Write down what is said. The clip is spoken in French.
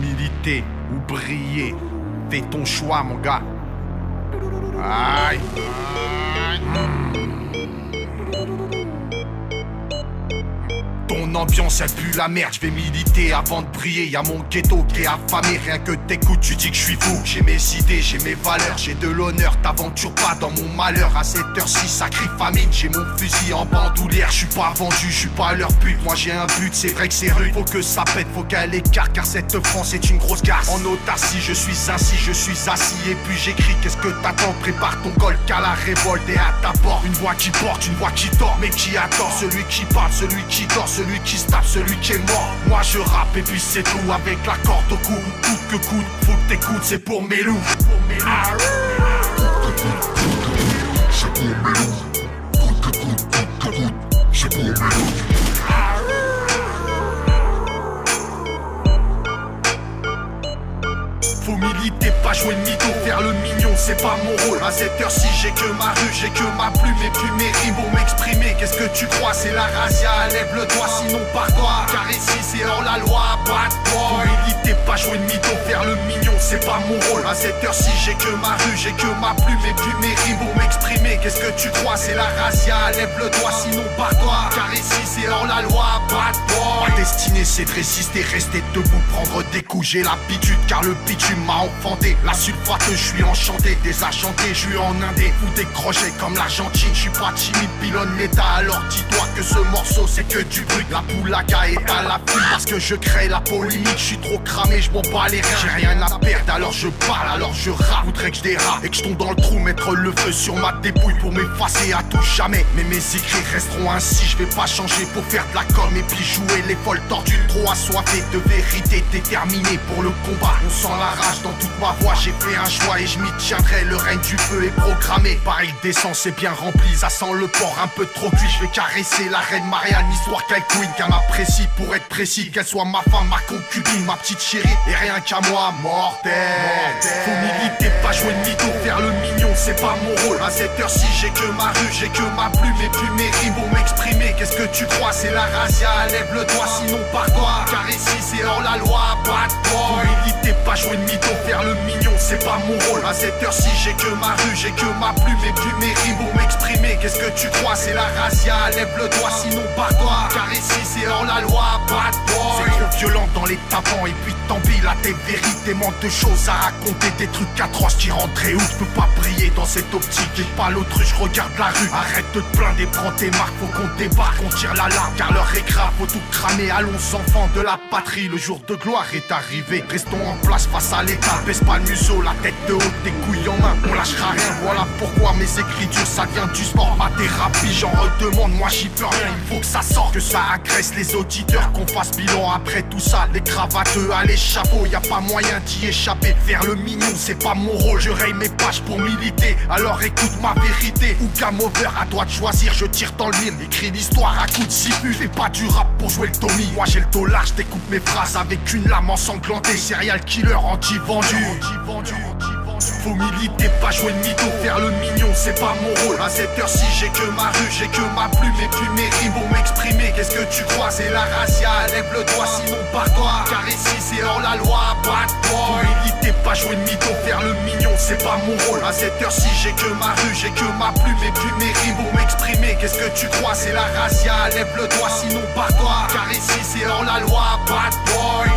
Militer ou briller, fais ton choix mon gars. Aïe. Ton ambiance elle pue la merde, je vais militer avant de briller. Y'a mon ghetto qui est affamé, rien que t'écoutes tu dis que je suis fou. J'ai mes idées, j'ai mes valeurs, j'ai de l'honneur. T'aventures pas dans mon malheur, à cette heure-ci ça crie famine. J'ai mon fusil en bandoulière, je suis pas vendu, je suis pas leur but. Moi j'ai un but, c'est vrai que c'est rude. Faut que ça pète, faut qu'elle écarte, car cette France est une grosse garce. En autarcie, je suis assis et puis j'écris. Qu'est-ce que t'attends? Prépare ton col car la révolte est à ta porte. Une voix qui porte, une voix qui dort, mais qui attend? Celui qui parle, celui qui dort, celui qui se tape, celui qui est mort. Moi je rappe et puis c'est tout, avec la corde au cou. Coûte que coûte, faut que t'écoutes, c'est pour mes loups. C'est pour mes loups. C'est pour mes loups. Faut militer, pas jouer de mytho, faire le mignon, c'est pas mon rôle. À cette heure-ci, j'ai que ma rue, j'ai que ma plume et puis mes rimes pour m'exprimer. Qu'est-ce que tu crois? C'est la razzia, lève le doigt, sinon pars-toi. Car ici, c'est hors la loi, bad boy. Faut militer, pas jouer de mytho, faire le mignon, c'est pas mon rôle. À cette heure-ci, j'ai que ma rue, j'ai que ma plume et puis mes rimes pour m'exprimer. Qu'est-ce que tu crois? C'est la razzia, lève le doigt, sinon pars-toi. Car ici, c'est hors la loi, bad boy. Ma destinée, c'est de résister, rester debout, prendre des coups. J'ai l'habitude, car le bitume m'a enfanté. La sulfate, je suis enchanté, désenchanté, je suis en indé. Ou des crochets comme l'Argentine, je suis pas timide, pilonne l'état. Alors dis-toi que ce morceau c'est que du bruit. La poulaga est à la pluie parce que je crée la polémique. Je suis trop cramé, je m'en bats les reins. J'ai rien à perdre, alors je parle, alors je rappe. Voudrais que je dérape et que je tombe dans le trou, mettre le feu sur ma dépouille pour m'effacer à tout jamais. Mais mes écrits resteront ainsi, je vais pas changer pour faire de la com et puis jouer les folles tortues. Trop assoiffé de vérité, déterminé pour le combat. On sent la rage dans toute ma voix, j'ai fait un choix et je m'y tiendrai. Le règne du feu est programmé, pareil d'essence est bien rempli. Ça sent le porc un peu trop cuit, je vais caresser la reine Marianne. Histoire qu'elle queen, qu'elle m'apprécie pour être précis. Qu'elle soit ma femme, ma concubine, ma petite chérie. Et rien qu'à moi, mortel. Faut militer, pas jouer de mytho, faire le mignon, c'est pas mon rôle. À cette heure-ci, j'ai que ma rue, j'ai que ma plume et puis mes rimes pour m'exprimer. Qu'est-ce que tu crois? C'est la razzia, lève le doigt, sinon pars-toi. Car ici, c'est hors la loi, bad boy. Faut militer, pas jouer de mytho, faire le mignon, c'est pas mon rôle. À cette heure-ci, j'ai que ma rue, j'ai que ma plume et puis mes rimes pour m'exprimer. Qu'est-ce que tu crois? C'est la razzia, lève le doigt, sinon pars-toi. Car ici, c'est hors la loi, bad boy. C'est trop violent dans les tapants et puis tant pis, là tes vérités manquent de choses à raconter. Des trucs atroces qui rentraient où je peux pas briller dans cette optique. Et pas l'autruche, regarde la rue. Arrête de te plaindre et prends tes marques, faut qu'on débarque, on tire l'alarme. Car l'heure est grave, faut tout cramer. Allons enfants de la patrie, le jour de gloire est arrivé. Restons en place face à l'état, baisse pas le museau, la tête de haut, tes couilles en main. On lâchera rien, voilà pourquoi mes écritures ça vient du sport. Ma thérapie, j'en redemande, moi j'y peux rien. Il faut que ça sorte, que ça agresse les auditeurs, qu'on fasse bilan après tout ça. Les cravateux à l'échafaud, y a pas moyen d'y échapper. Faire le mignon, c'est pas mon rôle, je raye mes pages pour militer. Alors écoute ma vérité, ou game over, à toi de choisir, je tire dans le mille. Écris l'histoire à coups de sifu, fais pas du rap pour jouer le Tommy. Moi j'ai le dos large, découpe mes phrases avec une lame ensanglantée. Serial killer anti-vendu. Faut militer, pas jouer de mytho, faire le mignon, c'est pas mon rôle. À cette heure-ci, j'ai que ma rue, j'ai que ma plume et puis mes rimes pour m'exprimer. Qu'est-ce que tu crois? C'est la razzia, lève le doigt, sinon pars-toi. Car ici, c'est hors la loi, bad boy. Faut militer, pas jouer de mytho, faire le mignon, c'est pas mon rôle. À cette heure-ci, j'ai que ma rue, j'ai que ma plume et puis mes rimes pour m'exprimer. Qu'est-ce que tu crois? C'est la razzia, lève le doigt, sinon pars-toi. Car ici, c'est hors la loi, bad boy.